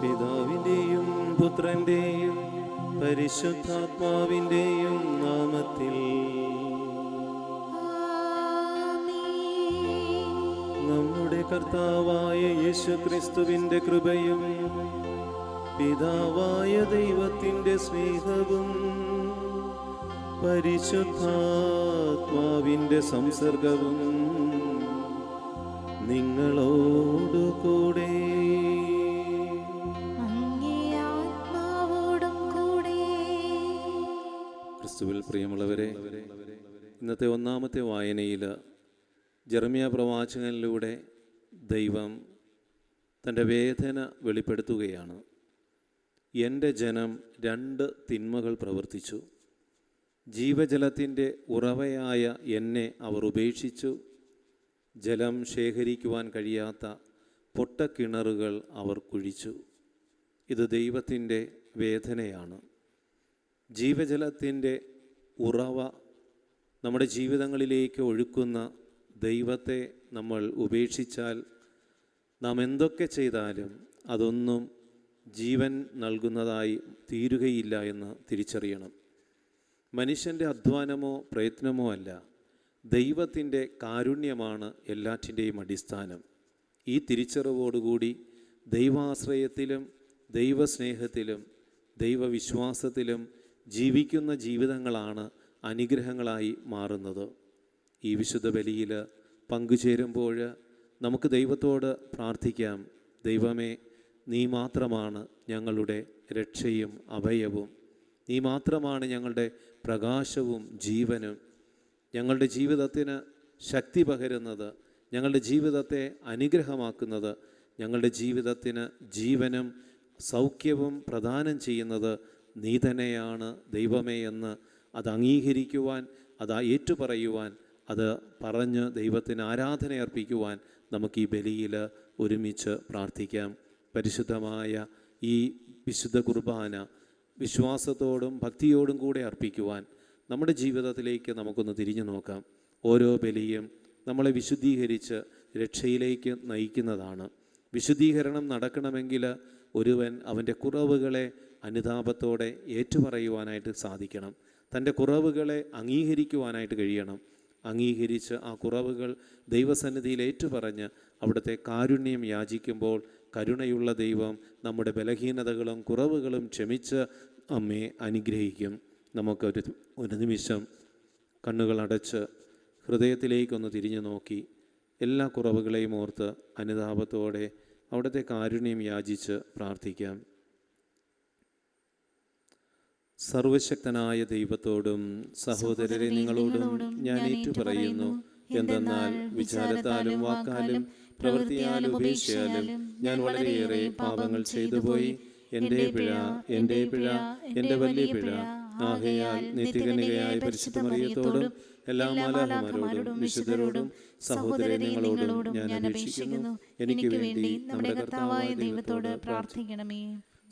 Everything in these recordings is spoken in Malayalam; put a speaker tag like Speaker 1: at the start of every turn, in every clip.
Speaker 1: പിതാവിൻ്റെയും പുത്രൻ്റെയും പരിശുദ്ധാത്മാവിൻ്റെയും നാമത്തിൽ നമ്മുടെ കർത്താവായ യേശുക്രിസ്തുവിൻ്റെ കൃപയും പിതാവായ ദൈവത്തിൻ്റെ സ്നേഹവും പരിശുദ്ധാത്മാവിൻ്റെ സംസർഗവും നിങ്ങളോടുകൂടെ. ക്രിസ്തുവിൽ പ്രിയമുള്ളവരെ, ഇന്നത്തെ ഒന്നാമത്തെ വായനയിൽ ജെറമ്യാ പ്രവാചകനിലൂടെ ദൈവം തൻ്റെ വേദന വെളിപ്പെടുത്തുകയാണ്. എൻ്റെ ജനം 2 തിന്മകൾ പ്രവർത്തിച്ചു. ജീവജലത്തിൻ്റെ ഉറവയായ എന്നെ അവർ ഉപേക്ഷിച്ചു. ജലം ശേഖരിക്കുവാൻ കഴിയാത്ത പൊട്ടക്കിണറുകൾ അവർ കുഴിച്ചു. ഇത് ദൈവത്തിൻ്റെ വേദനയാണ്. ജീവജലത്തിൻ്റെ ഉറവ നമ്മുടെ ജീവിതങ്ങളിലേക്ക് ഒഴുക്കുന്ന ദൈവത്തെ നമ്മൾ ഉപേക്ഷിച്ചാൽ നാം എന്തൊക്കെ ചെയ്താലും അതൊന്നും ജീവൻ നൽകുന്നതായി തീരുകയില്ല എന്ന് തിരിച്ചറിയണം. മനുഷ്യൻ്റെ അധ്വാനമോ പ്രയത്നമോ അല്ല, ദൈവത്തിൻ്റെ കാരുണ്യമാണ് എല്ലാറ്റിൻ്റെയും അടിസ്ഥാനം. ഈ തിരിച്ചറിവോടുകൂടി ദൈവാശ്രയത്തിലും ദൈവസ്നേഹത്തിലും ദൈവവിശ്വാസത്തിലും ജീവിക്കുന്ന ജീവിതങ്ങളാണ് അനുഗ്രഹങ്ങളായി മാറുന്നത്. ഈ വിശുദ്ധ ബലിയിൽ പങ്കുചേരുമ്പോൾ നമുക്ക് ദൈവത്തോട് പ്രാർത്ഥിക്കാം. ദൈവമേ, നീ മാത്രമാണ് ഞങ്ങളുടെ രക്ഷയും അഭയവും. നീ മാത്രമാണ് ഞങ്ങളുടെ പ്രകാശവും ജീവനും. ഞങ്ങളുടെ ജീവിതത്തിന് ശക്തി പകരുന്നത്, ഞങ്ങളുടെ ജീവിതത്തെ അനുഗ്രഹമാക്കുന്നത്, ഞങ്ങളുടെ ജീവിതത്തിന് ജീവനും സൗഖ്യവും പ്രദാനം ചെയ്യുന്നത് നീ തന്നെയാണ് ദൈവമേ എന്ന് അത് അംഗീകരിക്കുവാൻ, അത് ഏറ്റുപറയുവാൻ, അത് പറഞ്ഞ് ദൈവത്തിന് ആരാധന അർപ്പിക്കുവാൻ നമുക്ക് ഈ ബലിയിൽ ഒരുമിച്ച് പ്രാർത്ഥിക്കാം. പരിശുദ്ധമായ ഈ വിശുദ്ധ കുർബാന വിശ്വാസത്തോടും ഭക്തിയോടും കൂടെ അർപ്പിക്കുവാൻ നമ്മുടെ ജീവിതത്തിലേക്ക് നമുക്കൊന്ന് തിരിഞ്ഞു നോക്കാം. ഓരോ ബലിയും നമ്മളെ വിശുദ്ധീകരിച്ച് രക്ഷയിലേക്ക് നയിക്കുന്നതാണ്. വിശുദ്ധീകരണം നടക്കണമെങ്കിൽ ഒരുവൻ അവൻ്റെ കുറവുകളെ അനുതാപത്തോടെ ഏറ്റുപറയുവാനായിട്ട് സാധിക്കണം. തൻ്റെ കുറവുകളെ അംഗീകരിക്കുവാനായിട്ട് കഴിയണം. അംഗീകരിച്ച് ആ കുറവുകൾ ദൈവസന്നിധിയിൽ ഏറ്റുപറഞ്ഞ് അവിടുത്തെ കാരുണ്യം യാചിക്കുമ്പോൾ കരുണയുള്ള ദൈവം നമ്മുടെ ബലഹീനതകളും കുറവുകളും ക്ഷമിച്ച് നമ്മെ അനുഗ്രഹിക്കും. നമുക്കൊരു നിമിഷം കണ്ണുകൾ അടച്ച് ഹൃദയത്തിലേക്കൊന്ന് തിരിഞ്ഞു നോക്കി എല്ലാ കുറവുകളെയും ഓർത്ത് അനുതാപത്തോടെ അവിടുത്തെ കാരുണ്യം യാചിച്ച് പ്രാർത്ഥിക്കാം. സർവശക്തനായ ദൈവത്തോടും സഹോദരരെ നിങ്ങളോടും ഞാൻ ഏറ്റുപറയുന്നു. എന്തെന്നാൽ വിചാരത്താലും വാക്കാലും പ്രവൃത്തിയാലും ഉപേക്ഷയാലും ഞാൻ വളരെയേറെ പാപങ്ങൾ ചെയ്തുപോയി. എൻ്റെ പിഴ, എൻ്റെ പിഴ, എൻ്റെ വലിയ പിഴ. ആകയാൽ നിത്യകന്യകയായ പരിശുദ്ധ മറിയത്തോടും എല്ലാ മാലാഖമാരോടും വിശുദ്ധരോടും സഹോദരരെ നിങ്ങളോടും ഞാൻ അപേക്ഷിക്കുന്നു, എനിക്ക് വേണ്ടി നമ്മുടെ കർത്താവായ ദൈവത്തോട് പ്രാർത്ഥിക്കണമേ.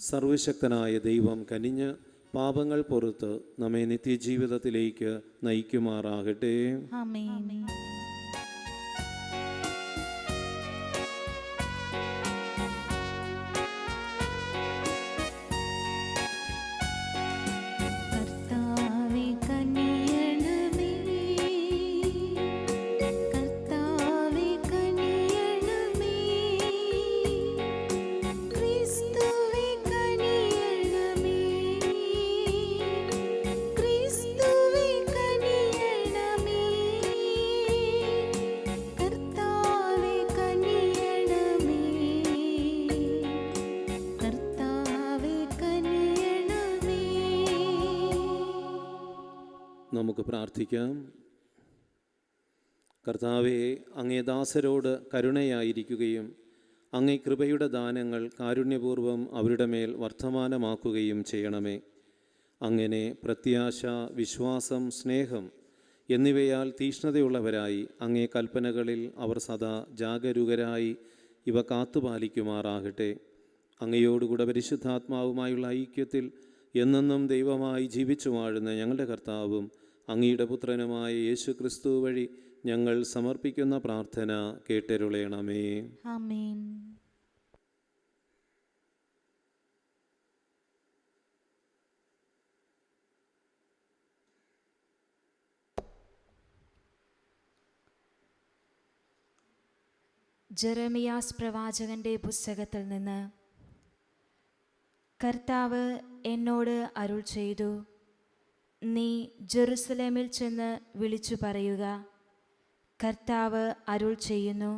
Speaker 1: സർവശക്തനായ ദൈവം കനിഞ്ഞ് പാപങ്ങൾ പൊറുത്ത് നമ്മെ നിത്യജീവിതത്തിലേക്ക് നയിക്കുമാറാകട്ടെ.
Speaker 2: ആമേൻ.
Speaker 1: നമുക്ക് പ്രാർത്ഥിക്കാം. കർത്താവേ, അങ്ങേ ദാസരോട് കരുണയായിരിക്കുകയും അങ്ങേ കൃപയുടെ ദാനങ്ങൾ കാരുണ്യപൂർവ്വം അവരുടെ മേൽ വർദ്ധമാനമാക്കുകയും ചെയ്യണമേ. അങ്ങനെ പ്രത്യാശ, വിശ്വാസം, സ്നേഹം എന്നിവയാൽ തീഷ്ണതയുള്ളവരായി അങ്ങേ കൽപ്പനകളിൽ അവർ സദാ ജാഗരൂകരായി ഇവ കാത്തുപാലിക്കുമാറാകട്ടെ. അങ്ങയോടുകൂടെ പരിശുദ്ധാത്മാവുമായുള്ള ഐക്യത്തിൽ എന്നെന്നും ദൈവമായി ജീവിച്ചു വാഴുന്ന ഞങ്ങളുടെ കർത്താവും അങ്ങയുടെ പുത്രനുമായ യേശുക്രിസ്തു വഴി ഞങ്ങൾ സമർപ്പിക്കുന്ന പ്രാർത്ഥന കേട്ടരുളേണമേ.
Speaker 2: ആമേൻ. ജെറമിയാസ് പ്രവാചകന്റെ പുസ്തകത്തിൽ നിന്ന്. കർത്താവ് എന്നോട് അരുൾ ചെയ്തു, നീ ജെറുസലേമിൽ ചെന്ന് വിളിച്ചു പറയുക, കർത്താവ് അരുൾ ചെയ്യുന്നു,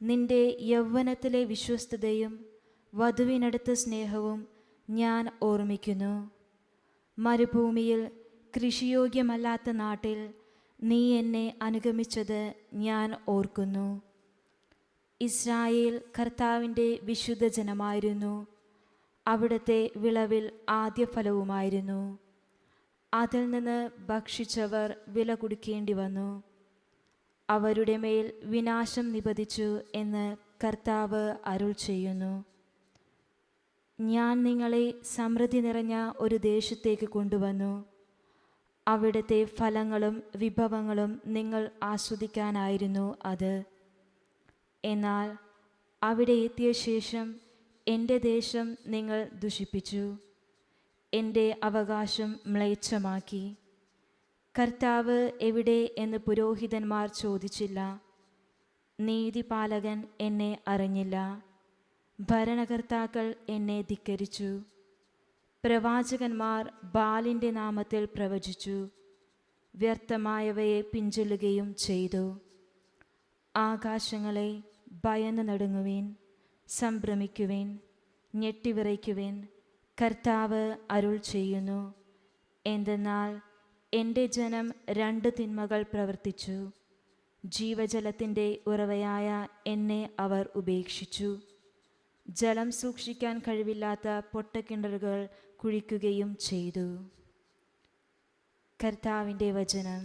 Speaker 2: നിന്റെ യൗവനത്തിലെ വിശ്വസ്തതയും വധുവിനടുത്ത സ്നേഹവും ഞാൻ ഓർമ്മിക്കുന്നു. മരുഭൂമിയിൽ കൃഷിയോഗ്യമല്ലാത്ത നാട്ടിൽ നീ എന്നെ അനുഗമിച്ചത് ഞാൻ ഓർക്കുന്നു. ഇസ്രായേൽ കർത്താവിൻ്റെ വിശുദ്ധ ജനമായിരുന്നു, അവിടുത്തെ വിളവിൽ ആദ്യഫലവുമായിരുന്നു. അതിൽ നിന്ന് ഭക്ഷിച്ചവർ വില കൊടുക്കേണ്ടി വന്നു. അവരുടെ മേൽ വിനാശം നിപതിച്ചു എന്ന് കർത്താവ് അരുൾ ചെയ്യുന്നു. ഞാൻ നിങ്ങളെ സമൃദ്ധി നിറഞ്ഞ ഒരു ദേശത്തേക്ക് കൊണ്ടുവന്നു. അവിടുത്തെ ഫലങ്ങളും വിഭവങ്ങളും നിങ്ങൾ ആസ്വദിക്കാനായിരുന്നു അത്. എന്നാൽ അവിടെ എത്തിയ ശേഷം എൻ്റെ ദേശം നിങ്ങൾ ദുഷിപ്പിച്ചു, എൻ്റെ അവകാശം മ്ലേച്ഛമാക്കി. കർത്താവ് എവിടെ എന്ന് പുരോഹിതന്മാർ ചോദിച്ചില്ല. നീതിപാലകൻ എന്നെ അറിഞ്ഞില്ല. ഭരണകർത്താക്കൾ എന്നെ ധിക്കരിച്ചു. പ്രവാചകന്മാർ ബാലിൻ്റെ നാമത്തിൽ പ്രവചിച്ചു, വ്യർത്ഥമായവയെ പിഞ്ചൊല്ലുകയും ചെയ്തു. ആകാശങ്ങളെ ഭയന്ന് നടുങ്ങുവിൻ, സംഭ്രമിക്കുവിൻ, ഞെട്ടിവിറയ്ക്കുവിൻ, കർത്താവ് അരുൾ ചെയ്യുന്നു. എന്തെന്നാൽ എൻ്റെ ജനം 2 തിന്മകൾ പ്രവർത്തിച്ചു. ജീവജലത്തിൻ്റെ ഉറവയായ എന്നെ അവർ ഉപേക്ഷിച്ചു. ജലം സൂക്ഷിക്കാൻ കഴിവില്ലാത്ത പൊട്ടക്കിണറുകൾ കുഴിക്കുകയും ചെയ്തു. കർത്താവിൻ്റെ വചനം.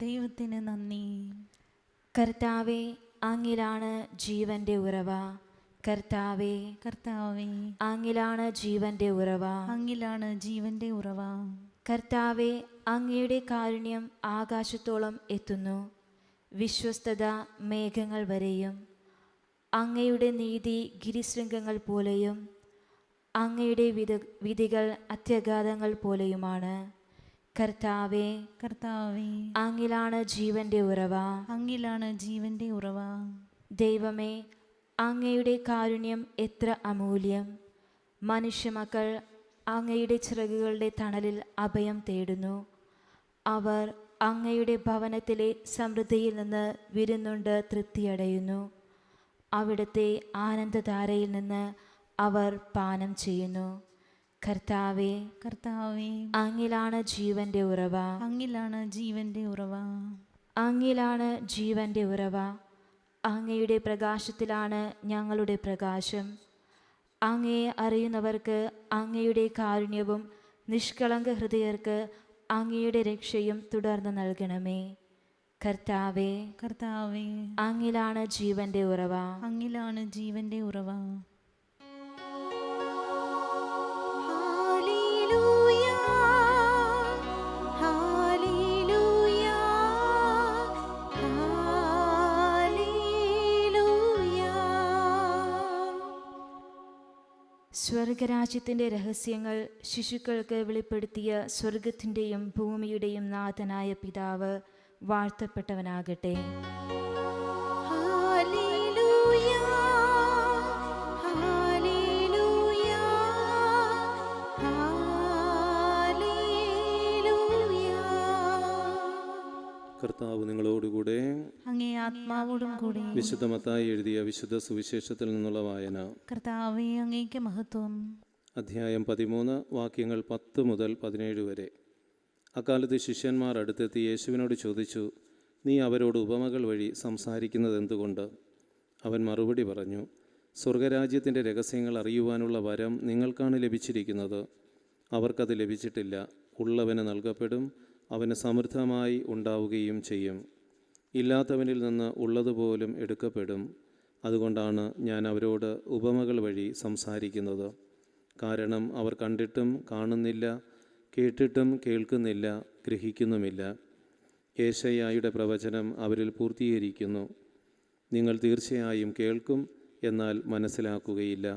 Speaker 3: ദൈവത്തിന് നന്ദി.
Speaker 2: കർത്താവേ, അങ്ങിലാണ് ജീവന്റെ ഉറവ. കർത്താവേ,
Speaker 3: കർത്താവേ,
Speaker 2: അങ്ങിലാണ് ജീവന്റെ ഉറവ.
Speaker 3: അങ്ങിലാണ് ജീവന്റെ ഉറവ.
Speaker 2: കർത്താവേ, അങ്ങയുടെ കാരുണ്യം ആകാശത്തോളം എത്തുന്നു, വിശ്വസ്തത മേഘങ്ങൾ വരെയും. അങ്ങയുടെ നീതി ഗിരിശൃംഗങ്ങൾ പോലെയും അങ്ങയുടെ വിധികൾ അത്യഗാധങ്ങൾ പോലെയുമാണ്. കർത്താവേ,
Speaker 3: കർത്താവേ,
Speaker 2: അങ്ങിലാണ് ജീവന്റെ ഉറവ.
Speaker 3: അങ്ങിലാണ് ജീവന്റെ ഉറവ.
Speaker 2: ദൈവമേ, അങ്ങയുടെ കാരുണ്യം എത്ര അമൂല്യം. മനുഷ്യമക്കൾ അങ്ങയുടെ ചിറകുകളുടെ തണലിൽ അഭയം തേടുന്നു. അവർ അങ്ങയുടെ ഭവനത്തിലെ സമൃദ്ധിയിൽ നിന്ന് വിരുന്നുണ്ട് തൃപ്തിയടയുന്നു. അവിടുത്തെ ആനന്ദധാരയിൽ നിന്ന് അവർ പാനം ചെയ്യുന്നു. കർത്താവേ,
Speaker 3: കർത്താവേ,
Speaker 2: അങ്ങിലാണ് ജീവന്റെ ഉറവ.
Speaker 3: അങ്ങിലാണ് ജീവന്റെ ഉറവ.
Speaker 2: അങ്ങിലാണ് ജീവന്റെ ഉറവ. അങ്ങയുടെ പ്രകാശത്തിലാണ് ഞങ്ങളുടെ പ്രകാശം. അങ്ങയെ അറിയുന്നവർക്ക് അങ്ങയുടെ കാരുണ്യവും നിഷ്കളങ്ക ഹൃദയർക്ക് അങ്ങയുടെ രക്ഷയും തുടർന്ന് നൽകണമേ. കർത്താവേ,
Speaker 3: കർത്താവേ,
Speaker 2: അങ്ങിലാണ് ജീവന്റെ ഉറവ.
Speaker 3: അങ്ങിലാണ് ജീവന്റെ ഉറവ.
Speaker 2: സ്വർഗരാജ്യത്തിൻ്റെ രഹസ്യങ്ങൾ ശിശുക്കൾക്ക് വെളിപ്പെടുത്തിയ സ്വർഗത്തിൻ്റെയും ഭൂമിയുടെയും നാഥനായ പിതാവ് വാഴ്ത്തപ്പെട്ടവനാകട്ടെ.
Speaker 1: കർത്താവ് നിങ്ങളോടുകൂടെ.
Speaker 3: അങ്ങേ ആത്മാവോടും കൂടി.
Speaker 1: വിശുദ്ധ മത്തായി എഴുതിയ വിശുദ്ധ സുവിശേഷത്തിൽ നിന്നുള്ള വായന.
Speaker 3: കർത്താവേ, അങ്ങേക്ക് മഹത്വം.
Speaker 1: അധ്യായം 13, വാക്യങ്ങൾ 10 മുതൽ 17 വരെ. അക്കാലത്ത് ശിഷ്യന്മാർ അടുത്തെത്തി യേശുവിനോട് ചോദിച്ചു, നീ അവരോട് ഉപമകൾ വഴി സംസാരിക്കുന്നത് എന്തുകൊണ്ട്? അവൻ മറുപടി പറഞ്ഞു, സ്വർഗരാജ്യത്തിൻ്റെ രഹസ്യങ്ങൾ അറിയുവാനുള്ള വരം നിങ്ങൾക്കാണ് ലഭിച്ചിരിക്കുന്നത്. അവർക്കത് ലഭിച്ചിട്ടില്ല. ഉള്ളവന് നൽകപ്പെടും, അവന് സമൃദ്ധമായി ഉണ്ടാവുകയും ചെയ്യും. ഇല്ലാത്തവനിൽ നിന്ന് ഉള്ളതുപോലും എടുക്കപ്പെടും. അതുകൊണ്ടാണ് ഞാൻ അവരോട് ഉപമകൾ വഴി സംസാരിക്കുന്നത്. കാരണം അവർ കണ്ടിട്ടും കാണുന്നില്ല, കേട്ടിട്ടും കേൾക്കുന്നില്ല, ഗ്രഹിക്കുന്നുമില്ല. യേശയ്യായുടെ പ്രവചനം അവരിൽ പൂർത്തീകരിക്കുന്നു. നിങ്ങൾ തീർച്ചയായും കേൾക്കും, എന്നാൽ മനസ്സിലാക്കുകയില്ല.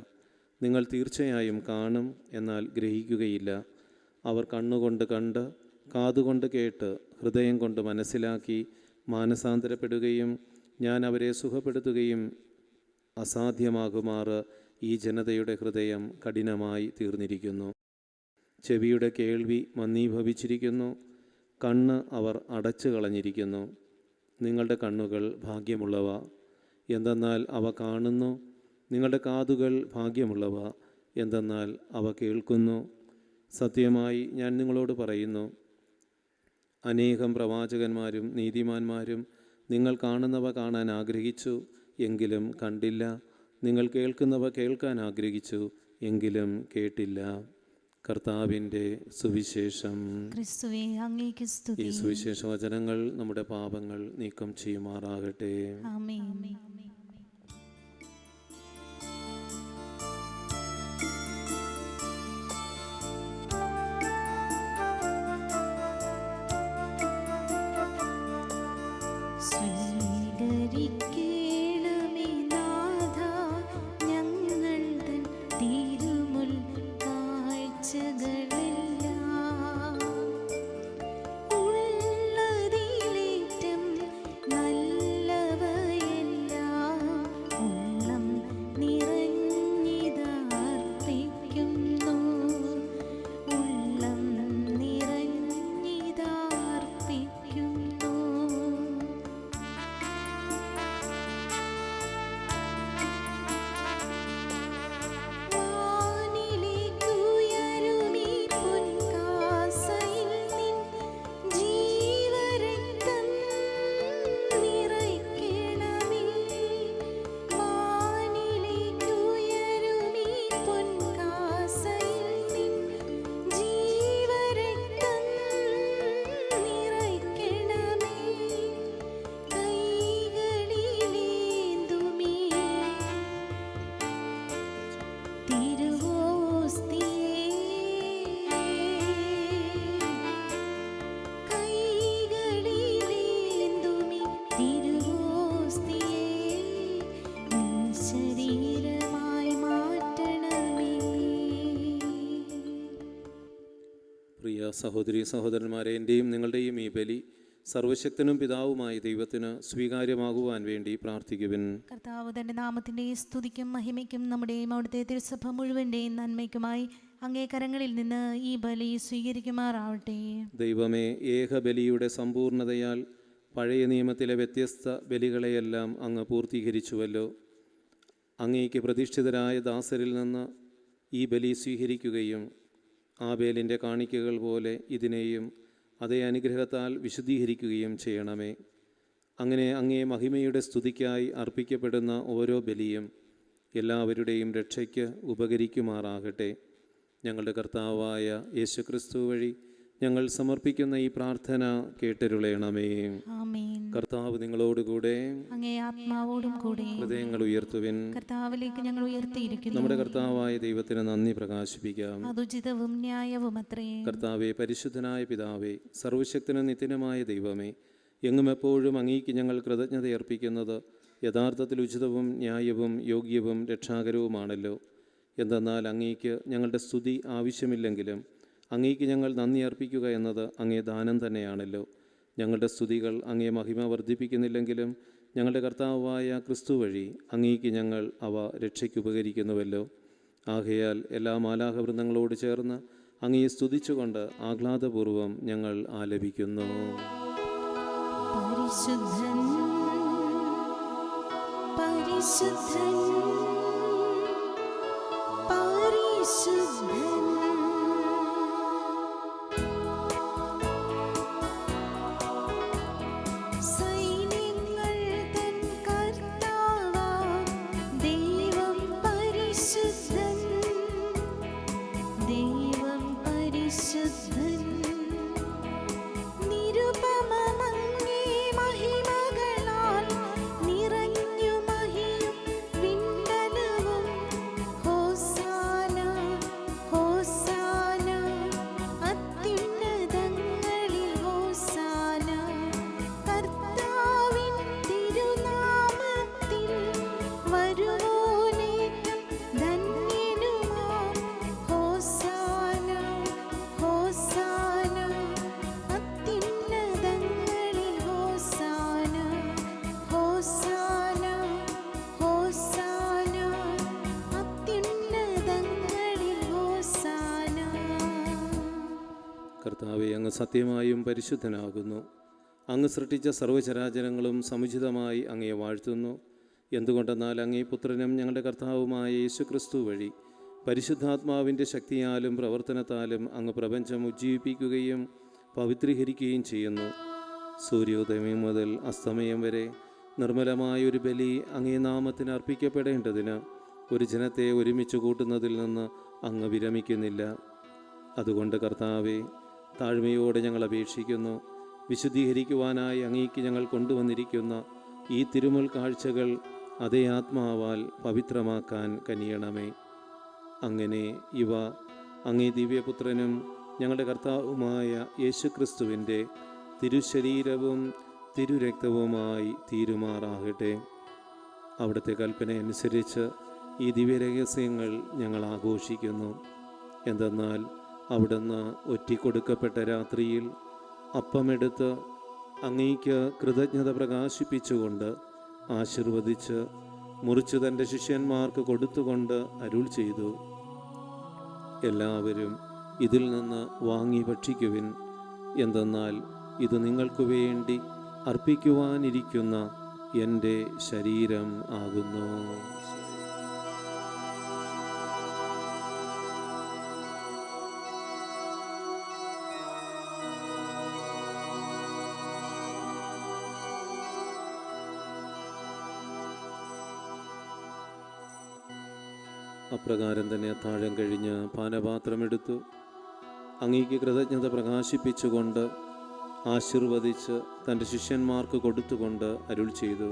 Speaker 1: നിങ്ങൾ തീർച്ചയായും കാണും, എന്നാൽ ഗ്രഹിക്കുകയില്ല. അവർ കണ്ണുകൊണ്ട് കണ്ട്, കാതുകൊണ്ട് കേട്ട്, ഹൃദയം കൊണ്ട് മനസ്സിലാക്കി മാനസാന്തരപ്പെടുകയും ഞാൻ അവരെ സുഖപ്പെടുത്തുകയും അസാധ്യമാകുമാറ് ഈ ജനതയുടെ ഹൃദയം കഠിനമായി തീർന്നിരിക്കുന്നു. ചെവിയുടെ കേൾവി മന്ദീഭവിച്ചിരിക്കുന്നു, കണ്ണ് അവർ അടച്ചു കളഞ്ഞിരിക്കുന്നു. നിങ്ങളുടെ കണ്ണുകൾ ഭാഗ്യമുള്ളവ, എന്തെന്നാൽ അവ കാണുന്നു. നിങ്ങളുടെ കാതുകൾ ഭാഗ്യമുള്ളവ, എന്തെന്നാൽ അവ കേൾക്കുന്നു. സത്യമായി ഞാൻ നിങ്ങളോട് പറയുന്നു, അനേകം പ്രവാചകന്മാരും നീതിമാന്മാരും നിങ്ങൾ കാണുന്നവ കാണാൻ ആഗ്രഹിച്ചു, എങ്കിലും കണ്ടില്ല. നിങ്ങൾ കേൾക്കുന്നവ കേൾക്കാൻ ആഗ്രഹിച്ചു, എങ്കിലും കേട്ടില്ല. കർത്താവിൻ്റെ സുവിശേഷം.
Speaker 3: ക്രിസ്തുവേ, അങ്ങേക്ക്
Speaker 1: ഈ
Speaker 3: സ്തുതി.
Speaker 1: സുവിശേഷ വചനങ്ങൾ നമ്മുടെ പാപങ്ങൾ നീക്കം ചെയ്യുമാറാകട്ടെ.
Speaker 3: ആമേൻ. സ്വീകരിക്കണമേ നാഥ ഞങ്ങൾ തൻ തിരുമുൽ കാഴ്ചകളെല്ലാം, ഉള്ളതിലേറ്റം നല്ലവയെല്ലാം ഉള്ളം നിറഞ്ഞിതാർപ്പിക്കുന്നു, ഉള്ളം നിറഞ്ഞിതാർപ്പിക്കുന്നു. വാനിലേക്കുയരുമീ പൊൻകാസയിൽ നിൻ ജീവരക്തം നിറയ്ക്കണമേ. വാനിലേക്കുയരുമീ പൊൻകാസയിൽ നിൻ ജീവരക്തം നിറയ്ക്കണമേ. കൈകളിലേന്തുമീ കൈകളിലേന്തുമീ തിരുവോസ്തിയെ നിൻ ശരീരമായി മാറ്റണമേ.
Speaker 1: പ്രിയ സഹോദരീ സഹോദരന്മാരെ, എൻ്റെയും നിങ്ങളുടെയും ഈ ബലി സർവശക്തനും പിതാവുമായ ദൈവത്തിന് സ്വീകാര്യമാകുവാൻ വേണ്ടി പ്രാർത്ഥിക്കുവിൻ.
Speaker 3: കർത്താവ് തന്റെ നാമത്തിന്റെ സ്തുതിക്കും മഹിമയ്ക്കും നമ്മുടെയും അവിടുത്തെ തിരുസഭ മുഴുവൻ്റെയും നന്മയ്ക്കുമായി അങ്ങേ കരങ്ങളിൽ നിന്ന് ഈ ബലി സ്വീകരിക്കുമാറാവട്ടെ.
Speaker 1: ദൈവമേ, ഏകബലിയുടെ സമ്പൂർണതയാൽ പഴയ നിയമത്തിലെ വ്യത്യസ്ത ബലികളെയെല്ലാം അങ്ങ് പൂർത്തീകരിച്ചുവല്ലോ. അങ്ങേക്ക് പ്രതിഷ്ഠിതരായ ദാസരിൽ നിന്ന് ഈ ബലി സ്വീകരിക്കുകയും ആബേലിൻ്റെ കാണിക്കകൾ പോലെ ഇതിനെയും അതേ അനുഗ്രഹത്താൽ വിശുദ്ധീകരിക്കുകയും ചെയ്യണമേ. അങ്ങനെ അങ്ങേ മഹിമയുടെ സ്തുതിക്കായി അർപ്പിക്കപ്പെടുന്ന ഓരോ ബലിയും എല്ലാവരുടെയും രക്ഷയ്ക്ക് ഉപകരിക്കുമാറാകട്ടെ. ഞങ്ങളുടെ കർത്താവായ യേശുക്രിസ്തു വഴി ഞങ്ങൾ സമർപ്പിക്കുന്ന ഈ പ്രാർത്ഥന കേട്ടരുളയണമേ.
Speaker 3: ആമേൻ.
Speaker 1: കർത്താവ് നിങ്ങളോടുകൂടെ.
Speaker 3: അങ്ങേ ആത്മാവോടും കൂടെ.
Speaker 1: ഹൃദയങ്ങൾ ഉയർത്തുവിൻ.
Speaker 3: കർത്താവിലേക്ക് ഞങ്ങൾ ഉയർത്തിയിരിക്കുന്നു.
Speaker 1: നമ്മുടെ കർത്താവായ ദൈവത്തിന് നന്ദി പ്രകാശിപ്പിക്കാം.
Speaker 3: അതുചിതവും ന്യായവും അത്രേ.
Speaker 1: കർത്താവേ, പരിശുദ്ധനായ പിതാവേ, സർവശക്തനും നിത്യനുമായ ദൈവമേ, എങ്ങും എപ്പോഴും അങ്ങേക്ക് ഞങ്ങൾ കൃതജ്ഞതയർപ്പിക്കുന്നത് യഥാർത്ഥത്തിൽ ഉചിതവും ന്യായവും യോഗ്യവും രക്ഷാകരവുമാണല്ലോ. എന്തെന്നാൽ അങ്ങേക്ക് ഞങ്ങളുടെ സ്തുതി ആവശ്യമില്ലെങ്കിലും അങ്ങേക്ക് ഞങ്ങൾ നന്ദി അർപ്പിക്കുക എന്നത് അങ്ങേ ദാനം തന്നെയാണല്ലോ. ഞങ്ങളുടെ സ്തുതികൾ അങ്ങേ മഹിമ വർദ്ധിപ്പിക്കുന്നില്ലെങ്കിലും ഞങ്ങളുടെ കർത്താവായ ക്രിസ്തു വഴി അങ്ങേക്ക് ഞങ്ങൾ അവ രക്ഷയ്ക്കുപകരിക്കുന്നുവല്ലോ. ആകയാൽ എല്ലാ മാലാഹവൃന്ദങ്ങളോട് ചേർന്ന് അങ്ങേ സ്തുതിച്ചുകൊണ്ട് ആഹ്ലാദപൂർവം ഞങ്ങൾ ആലപിക്കുന്നു.
Speaker 3: പരിശുദ്ധൻ പരിശുദ്ധൻ പരിശുദ്ധൻ സൈന്യങ്ങൾ തൻ കർത്താവാം ദൈവം പരിശുദ്ധൻ, ദൈവം പരിശുദ്ധൻ. നിരുപമമങ്ങേ മഹിമകളാൽ നിറഞ്ഞു മഹിയും വിണ്ടലമെല്ലാം.
Speaker 1: കർത്താവെ, അങ്ങ് സത്യമായും പരിശുദ്ധനാകുന്നു. അങ്ങ് സൃഷ്ടിച്ച സർവ്വചരാചരങ്ങളും സമുചിതമായി അങ്ങയെ വാഴ്ത്തുന്നു. എന്തുകൊണ്ടെന്നാൽ അങ്ങേ പുത്രനും ഞങ്ങളുടെ കർത്താവുമായ യേശുക്രിസ്തു വഴി പരിശുദ്ധാത്മാവിൻ്റെ ശക്തിയാലും പ്രവർത്തനത്താലും അങ്ങ് പ്രപഞ്ചം ഉജ്ജീവിപ്പിക്കുകയും പവിത്രീകരിക്കുകയും ചെയ്യുന്നു. സൂര്യോദയം മുതൽ അസ്തമയം വരെ നിർമ്മലമായൊരു ബലി അങ്ങേ നാമത്തിന് അർപ്പിക്കപ്പെടേണ്ടതിന് ഒരു ജനത്തെ ഒരുമിച്ച് കൂട്ടുന്നതിൽ നിന്ന് അങ്ങ് വിരമിക്കുന്നില്ല. അതുകൊണ്ട് കർത്താവെ, താഴ്മയോടെ ഞങ്ങൾ അപേക്ഷിക്കുന്നു. വിശുദ്ധീകരിക്കുവാനായി അങ്ങേക്ക് ഞങ്ങൾ കൊണ്ടുവന്നിരിക്കുന്ന ഈ തിരുമുൽ കാഴ്ചകൾ അതേ ആത്മാവാൽ പവിത്രമാക്കാൻ കനിയണമേ. അങ്ങനെ ഇവ അങ്ങേ ദിവ്യപുത്രനും ഞങ്ങളുടെ കർത്താവുമായ യേശുക്രിസ്തുവിൻ്റെ തിരുശരീരവും തിരുരക്തവുമായി തീരുമാറാകട്ടെ. അവിടുത്തെ കൽപ്പന അനുസരിച്ച് ഈ ദിവ്യരഹസ്യങ്ങൾ ഞങ്ങൾ ആഘോഷിക്കുന്നു. എന്തെന്നാൽ അവിടുന്ന് ഒറ്റിക്കൊടുക്കപ്പെട്ട രാത്രിയിൽ അപ്പമെടുത്ത് അങ്ങേക്ക് കൃതജ്ഞത പ്രകാശിപ്പിച്ചുകൊണ്ട് ആശീർവദിച്ച് മുറിച്ച് തൻ്റെ ശിഷ്യന്മാർക്ക് കൊടുത്തുകൊണ്ട് അരുൾ ചെയ്തു: എല്ലാവരും ഇതിൽ നിന്ന് വാങ്ങി ഭക്ഷിക്കുവിൻ. എന്തെന്നാൽ ഇത് നിങ്ങൾക്ക് വേണ്ടി അർപ്പിക്കുവാനിരിക്കുന്ന എൻ്റെ ശരീരം ആകുന്നു. അപ്രകാരം തന്നെ അത്താഴം കഴിഞ്ഞ് പാനപാത്രമെടുത്തു അങ്ങേക്ക് കൃതജ്ഞത പ്രകാശിപ്പിച്ചുകൊണ്ട് ആശീർവദിച്ച് തൻ്റെ ശിഷ്യന്മാർക്ക് കൊടുത്തുകൊണ്ട് അരുൾ ചെയ്തു: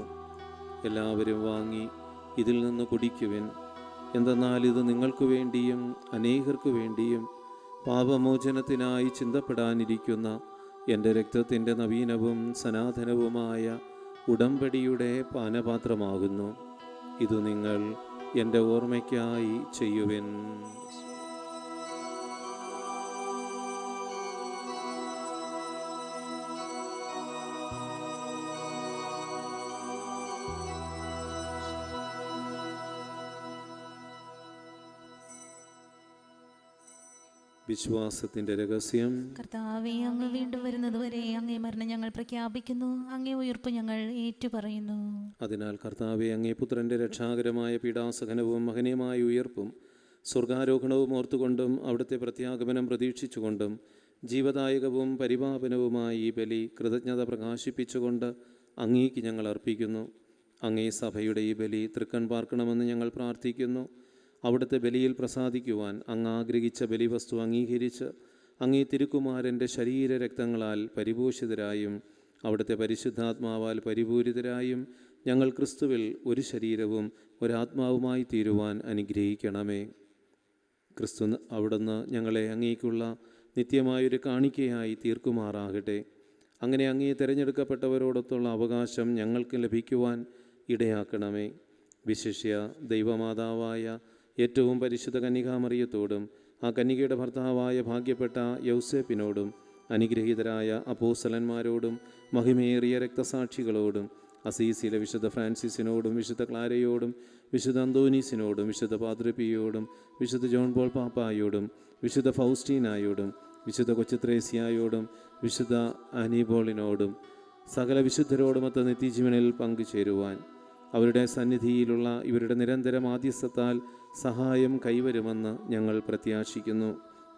Speaker 1: എല്ലാവരും വാങ്ങി ഇതിൽ നിന്ന് കുടിക്കുവിൻ. എന്തെന്നാൽ ഇത് നിങ്ങൾക്ക് വേണ്ടിയും അനേകർക്കു വേണ്ടിയും പാപമോചനത്തിനായി ചിന്തപ്പെടാനിരിക്കുന്ന എൻ്റെ രക്തത്തിൻ്റെ നവീനവും സനാതനവുമായ ഉടമ്പടിയുടെ പാനപാത്രമാകുന്നു. ഇത് നിങ്ങൾ എൻ്റെ ഓർമ്മയ്ക്കായി ചെയ്യുവിൻ. വിശ്വാസത്തിൻ്റെ രഹസ്യം.
Speaker 3: കർത്താവേ, അങ്ങ് വീണ്ടും വരുന്നതുവരെ അങ്ങേ മരണം ഞങ്ങൾ പ്രഖ്യാപിക്കുന്നു, അങ്ങേ ഉയർപ്പ് ഞങ്ങൾ ഏറ്റുപറയുന്നു.
Speaker 1: അതിനാൽ കർത്താവെ, അങ്ങേ പുത്രൻ്റെ രക്ഷാകരമായ പീഡാസഹനവും മഹനീയമായ ഉയർപ്പും സ്വർഗാരോഹണവും ഓർത്തുകൊണ്ടും അവിടുത്തെ പ്രത്യാഗമനം പ്രതീക്ഷിച്ചുകൊണ്ടും ജീവദായകവും പരിപാവനവുമായ ഈ ബലി കൃതജ്ഞത പ്രകാശിപ്പിച്ചുകൊണ്ട് അങ്ങേക്ക് ഞങ്ങൾ അർപ്പിക്കുന്നു. അങ്ങേ സഭയുടെ ഈ ബലി തൃക്കൺ പാർക്കണമെന്ന് ഞങ്ങൾ പ്രാർത്ഥിക്കുന്നു. അവിടുത്തെ ബലിയിൽ പ്രസാദിക്കുവാൻ അങ്ങ് ആഗ്രഹിച്ച ബലിവസ്തു അംഗീകരിച്ച് അങ്ങേ തിരുക്കുമാരൻ്റെ ശരീരരക്തങ്ങളാൽ പരിപോഷിതരായും അവിടുത്തെ പരിശുദ്ധാത്മാവാൽ പരിപൂരിതരായും ഞങ്ങൾ ക്രിസ്തുവിൽ ഒരു ശരീരവും ഒരാത്മാവുമായി തീരുവാൻ അനുഗ്രഹിക്കണമേ. ക്രിസ്തു അവിടുന്ന് ഞങ്ങളെ അങ്ങേക്കുള്ള നിത്യമായൊരു കാണിക്കയായി തീർക്കുമാറാകട്ടെ. അങ്ങനെ അങ്ങേ തിരഞ്ഞെടുക്കപ്പെട്ടവരോടൊത്തുള്ള അവകാശം ഞങ്ങൾക്ക് ലഭിക്കുവാൻ ഇടയാക്കണമേ. വിശിഷ്യ ദൈവമാതാവായ ഏറ്റവും പരിശുദ്ധ കന്യകാമറിയത്തോടും ആ കന്യകയുടെ ഭർത്താവായ ഭാഗ്യപ്പെട്ട യൗസേപ്പിനോടും അനുഗ്രഹീതരായ അപ്പോസ്തലന്മാരോടും മഹിമേറിയ രക്തസാക്ഷികളോടും അസീസിലെ വിശുദ്ധ ഫ്രാൻസിസിനോടും വിശുദ്ധ ക്ലാരയോടും വിശുദ്ധ അന്തോനീസിനോടും വിശുദ്ധ പാദ്രപ്പിയോടും വിശുദ്ധ ജോൺ പോൾ പാപ്പായോടും വിശുദ്ധ ഫൗസ്റ്റീനായോടും വിശുദ്ധ കൊച്ചുത്രേസ്യായോടും വിശുദ്ധ ആനിബോളിനോടും സകല വിശുദ്ധരോടുമൊത്ത് നിത്യജീവനിൽ പങ്കുചേരുവാൻ അവരുടെ സന്നിധിയിലുള്ള ഇവരുടെ നിരന്തര മാധ്യസ്ഥത്താൽ സഹായം കൈവരുമെന്ന് ഞങ്ങൾ പ്രത്യാശിക്കുന്നു.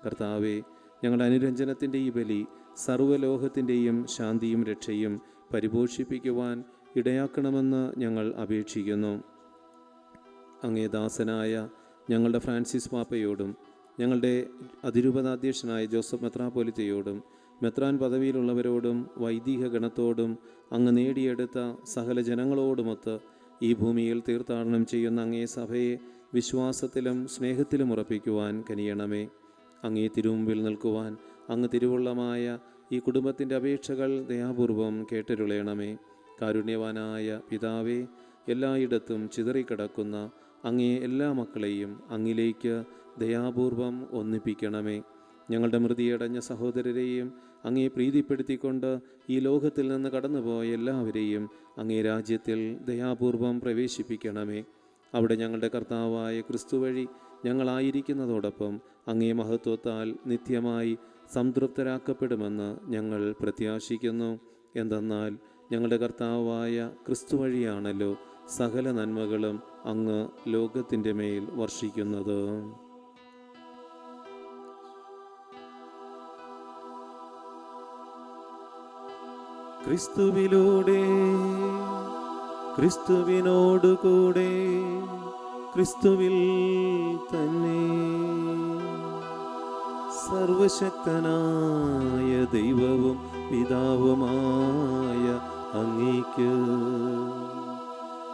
Speaker 1: കർത്താവെ, ഞങ്ങളുടെ അനുരഞ്ജനത്തിൻ്റെ ഈ ബലി സർവ്വലോകത്തിൻ്റെയും ശാന്തിയും രക്ഷയും പരിപോഷിപ്പിക്കുവാൻ ഇടയാക്കണമെന്ന് ഞങ്ങൾ അപേക്ഷിക്കുന്നു. അങ്ങേ ദാസനായ ഞങ്ങളുടെ ഫ്രാൻസിസ് പാപ്പയോടും ഞങ്ങളുടെ അതിരൂപതാധ്യക്ഷനായ ജോസഫ് മെത്രാപ്പൊലിത്തയോടും മെത്രാൻ പദവിയിലുള്ളവരോടും വൈദിക ഗണത്തോടും അങ്ങ് നേടിയെടുത്ത സകല ജനങ്ങളോടുമൊത്ത് ഈ ഭൂമിയിൽ തീർത്ഥാടനം ചെയ്യുന്ന അങ്ങേ സഭയെ വിശ്വാസത്തിലും സ്നേഹത്തിലും ഉറപ്പിക്കുവാൻ കനിയണമേ. അങ്ങേ തിരുമുമ്പിൽ നിൽക്കുവാൻ അങ്ങ് തിരുവുള്ളമായ ഈ കുടുംബത്തിൻ്റെ അപേക്ഷകൾ ദയാപൂർവം കേട്ടരുളയണമേ. കാരുണ്യവാനായ പിതാവേ, എല്ലായിടത്തും ചിതറിക്കിടക്കുന്ന അങ്ങേ എല്ലാ മക്കളെയും അങ്ങിലേക്ക് ദയാപൂർവം ഒന്നിപ്പിക്കണമേ. ഞങ്ങളുടെ മൃതിയടഞ്ഞ സഹോദരരെയും അങ്ങേ പ്രീതിപ്പെടുത്തിക്കൊണ്ട് ഈ ലോകത്തിൽ നിന്ന് കടന്നുപോയ എല്ലാവരെയും അങ്ങേ രാജ്യത്തിൽ ദയാപൂർവം പ്രവേശിപ്പിക്കണമേ. അവിടെ ഞങ്ങളുടെ കർത്താവായ ക്രിസ്തു വഴി ഞങ്ങളായിരിക്കുന്നതോടൊപ്പം അങ്ങേ മഹത്വത്താൽ നിത്യമായി സംതൃപ്തരാക്കപ്പെടുമെന്ന് ഞങ്ങൾ പ്രത്യാശിക്കുന്നു. എന്തെന്നാൽ ഞങ്ങളുടെ കർത്താവായ ക്രിസ്തു വഴിയാണല്ലോ സകല നന്മകളും അങ്ങ് ലോകത്തിൻ്റെ മേൽ വർഷിക്കുന്നത്. ക്രിസ്തുവിലൂടെ, ക്രിസ്തുവിനോടുകൂടെ, ക്രിസ്തുവിൽ തന്നെ സർവശക്തനായ ദൈവവും പിതാവുമായ അങ്ങേക്ക്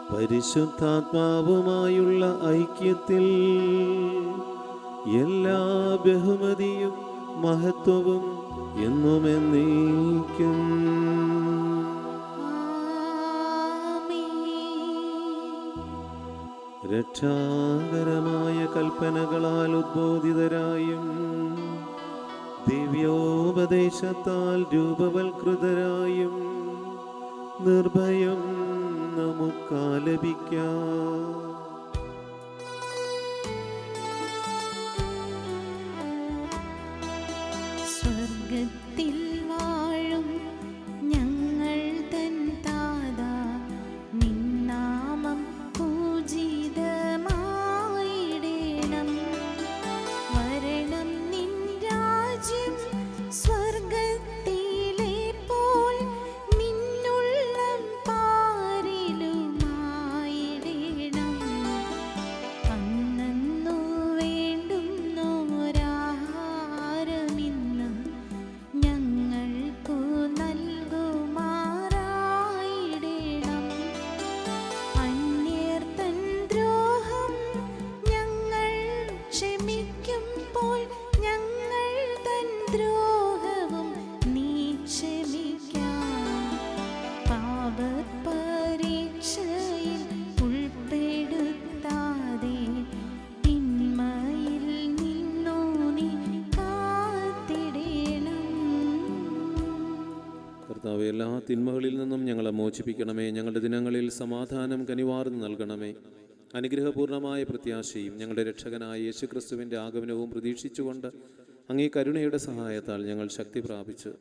Speaker 1: പരിശുദ്ധാത്മാവുമായുള്ള ഐക്യത്തിൽ എല്ലാ ബഹുമതിയും മഹത്വവും എന്നുമെന്നേക്കും. രക്ഷാകരമായ കൽപ്പനകളാൽ ഉദ്ബോധിതരായും ദിവ്യോപദേശത്താൽ രൂപവൽകൃതരായും നിർഭയം നമുക്കാലപിക്കാം.
Speaker 3: സ്വർഗത്തിൽ വാഴും ഞങ്ങൾ തൻ താതാ, നിന്നാമം പൂജിതമായിടേണം. വരണം നിൻ രാജ്യം, സ്വർഗത്തിലെ പോൽ നിന്നുള്ളം പാരിലുമായിടേണം. അന്നന്നു വേണ്ടുന്നോരാഹാരമിന്ന് ഞങ്ങൾക്കു നൽകുമാറായിടേണം. അന്യർ തൻ ദ്രോഹം ഞങ്ങൾ ക്ഷമിക്കുമ്പോൾ ഞങ്ങൾ തൻ ദ്രോഹവും നീ ക്ഷമിക്കാം. പാപപരീക്ഷയിൽ ഉൾപ്പെടുത്താതെ തിന്മയിൽ നിന്നു നീ കാത്തിടേണം.
Speaker 1: കർത്താവേ, എല്ലാ തിന്മകളിൽ നിന്നും ഞങ്ങളെ മോചിപ്പിക്കണമേ. ഞങ്ങളുടെ ദിനങ്ങളിൽ സമാധാനം കനിവാർന്ന് നൽകണമേ. അനുഗ്രഹപൂർണമായ പ്രത്യാശയും ഞങ്ങളുടെ രക്ഷകനായ യേശുക്രിസ്തുവിൻ്റെ ആഗമനവും പ്രതീക്ഷിച്ചുകൊണ്ട് അങ്ങേ കരുണയുടെ സഹായത്താൽ ഞങ്ങൾ ശക്തി പ്രാപിച്ച്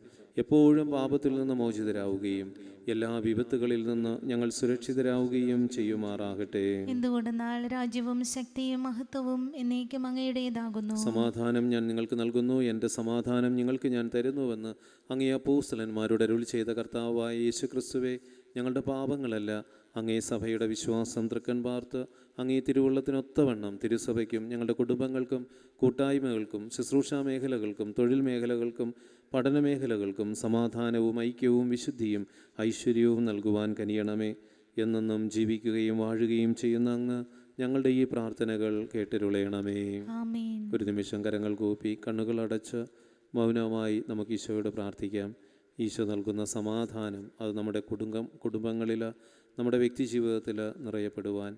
Speaker 1: എപ്പോഴും പാപത്തിൽ നിന്ന് മോചിതരാവുകയും എല്ലാ വിപത്തുകളിൽ നിന്ന് ഞങ്ങൾ സുരക്ഷിതരാവുകയും ചെയ്യുമാറാകട്ടെ.
Speaker 3: എന്തുകൊണ്ടെന്നാൽ രാജ്യവും ശക്തിയും മഹത്വവും എന്നേക്കും അങ്ങയുടേതാകുന്നു.
Speaker 1: സമാധാനം ഞാൻ നിങ്ങൾക്ക് നൽകുന്നു, എൻ്റെ സമാധാനം നിങ്ങൾക്ക് ഞാൻ തരുന്നുവെന്ന് അങ്ങേ അപ്പോസ്തലന്മാരോട് അരുളി ചെയ്ത കർത്താവായ യേശുക്രിസ്തുവേ, ഞങ്ങളുടെ പാപങ്ങളല്ല അങ്ങേ സഭയുടെ വിശ്വാസം തൃക്കൺ പാർത്ത് അങ്ങേ തിരുവുള്ളത്തിനൊത്തവണ്ണം തിരുസഭയ്ക്കും ഞങ്ങളുടെ കുടുംബങ്ങൾക്കും കൂട്ടായ്മകൾക്കും ശുശ്രൂഷാ മേഖലകൾക്കും തൊഴിൽ മേഖലകൾക്കും പഠന മേഖലകൾക്കും സമാധാനവും ഐക്യവും വിശുദ്ധിയും ഐശ്വര്യവും നൽകുവാൻ കനിയണമേ. എന്നെന്നും ജീവിക്കുകയും വാഴുകയും ചെയ്യുന്ന അങ്ങ് ഞങ്ങളുടെ ഈ പ്രാർത്ഥനകൾ കേട്ടിരുളയണമേ.
Speaker 3: ആമേൻ.
Speaker 1: ഒരു നിമിഷം കരങ്ങൾ കൂപ്പി കണ്ണുകൾ അടച്ച് മൗനമായി നമുക്ക് ഈശോയോട് പ്രാർത്ഥിക്കാം. ഈശോ നൽകുന്ന സമാധാനം അത് നമ്മുടെ കുടുംബങ്ങളിൽ, നമ്മുടെ വ്യക്തി ജീവിതത്തിൽ നിറയപ്പെടുവാൻ,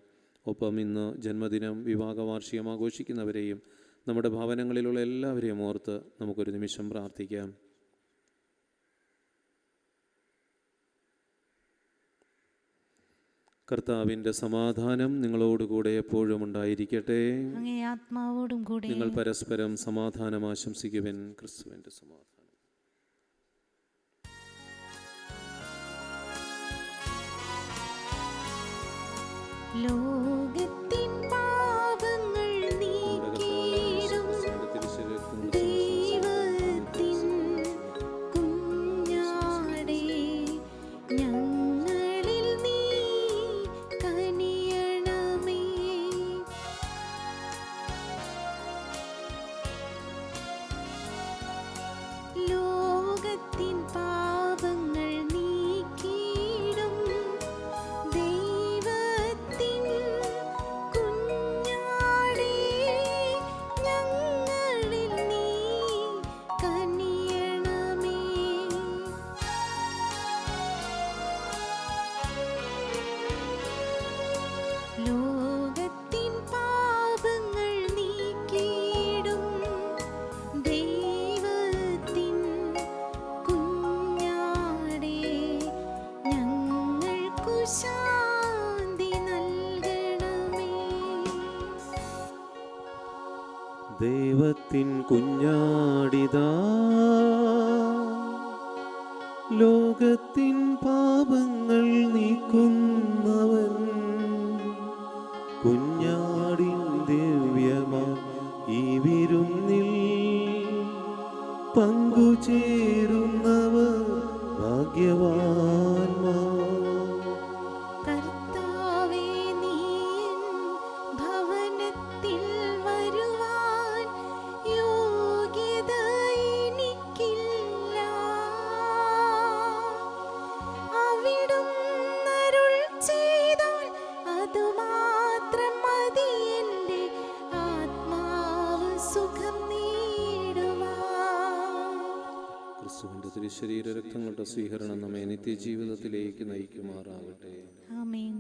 Speaker 1: ഒപ്പം ഇന്ന് ജന്മദിനം വിവാഹ വാർഷികം ആഘോഷിക്കുന്നവരെയും നമ്മുടെ ഭവനങ്ങളിലുള്ള എല്ലാവരെയും ഓർത്ത് നമുക്കൊരു നിമിഷം പ്രാർത്ഥിക്കാം. കർത്താവിൻ്റെ സമാധാനം നിങ്ങളോടുകൂടെ എപ്പോഴും ഉണ്ടായിരിക്കട്ടെ.
Speaker 3: അങ്ങേ ആത്മാവോടും കൂടെ.
Speaker 1: നിങ്ങൾ പരസ്പരം സമാധാനം ആശംസിക്കുവിൻ. ക്രിസ്തുവിൻ്റെ സമാധാനം.
Speaker 3: ലോകത്തിൻ പാപങ്ങൾ നീക്കിയിടും ദൈവത്തിൻ കുഞ്ഞാടേ, ഞങ്ങളിൽ നീ കനിയണമേ. ലോകത്തിൻ പാപങ്ങൾ നീക്കിയിടും ദൈവത്തിൻ
Speaker 1: ദൈവത്തിൻ കുഞ്ഞാടിതാ ലോകത്തിൻ പാപങ്ങൾ നീക്കുന്നവൻ കുഞ്ഞാടിൻ ദിവ്യമാ ഈ വിരുന്നിൽ പങ്കുചേരുന്നവർ ഭാഗ്യവാന്മാർ.
Speaker 3: കർത്താവേ, നീ എൻ ഭവനത്തിൽ വരുവാൻ യോഗ്യത എനിക്കില്ല. അവിടുന്ന് അരുൾ ചെയ്താൽ അതുമാത്രം മതി എൻ്റെ ആത്മാവ് സുഖം നേടുവാൻ.
Speaker 1: ക്രിസ്തുവിന്റെ തിരുശരീര രക്തങ്ങളുടെ സ്വീകരണം നമ്മെ നിത്യജീവിതത്തിലേക്ക് നയിക്കുമാറാകട്ടെ.
Speaker 3: ആമേൻ.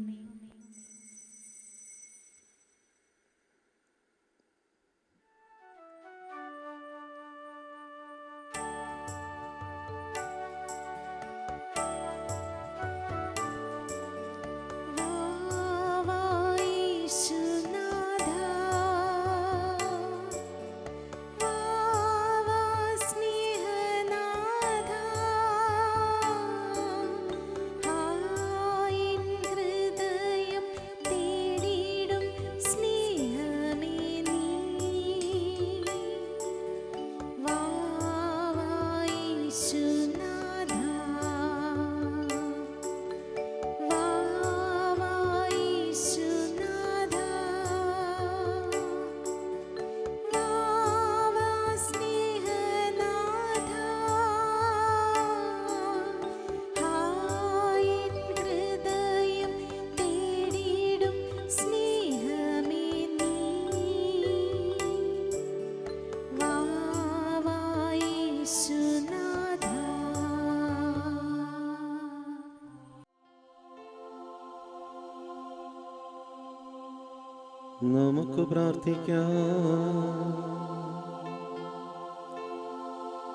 Speaker 1: നമുക്ക് പ്രാർത്ഥിക്കാം.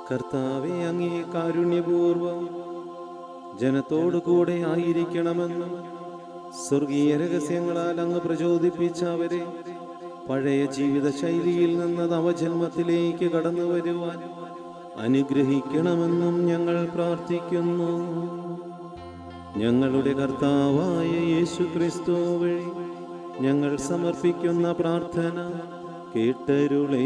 Speaker 1: കർത്താവേ, അങ്ങേ കാരുണ്യപൂർവം ജനത്തോടു കൂടെ ആയിരിക്കണമെന്നും സ്വർഗീയ രഹസ്യങ്ങളാൽ അങ്ങ് പ്രചോദിപ്പിച്ച അവരെ പഴയ ജീവിതശൈലിയിൽ നിന്ന് നവജന്മത്തിലേക്ക് കടന്നു വരുവാൻ അനുഗ്രഹിക്കണമെന്നും ഞങ്ങൾ പ്രാർത്ഥിക്കുന്നു. ഞങ്ങളുടെ കർത്താവായ യേശു ക്രിസ്തു വഴി ഞങ്ങൾ സമർപ്പിക്കുന്ന പ്രാർത്ഥന കേട്ടരുളേണമേ.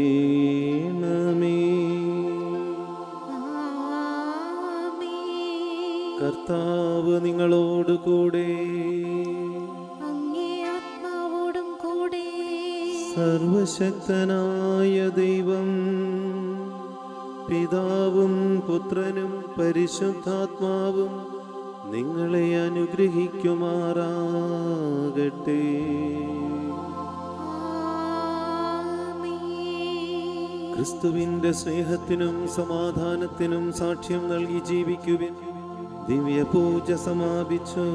Speaker 1: കർത്താവ് നിങ്ങളോട് കൂടെ,
Speaker 3: അങ്ങേ ആത്മാവോടും കൂടെ.
Speaker 1: സർവശക്തനായ ദൈവം പിതാവും പുത്രനും പരിശുദ്ധാത്മാവും നിങ്ങളെ അനുഗ്രഹിക്കുമാറാകട്ടെ. ക്രിസ്തുവിന്റെ സ്നേഹത്തിനും സമാധാനത്തിനും സാക്ഷ്യം നൽകി ജീവിക്കുവിൻ. ദിവ്യ പൂജ സമാപിച്ചു.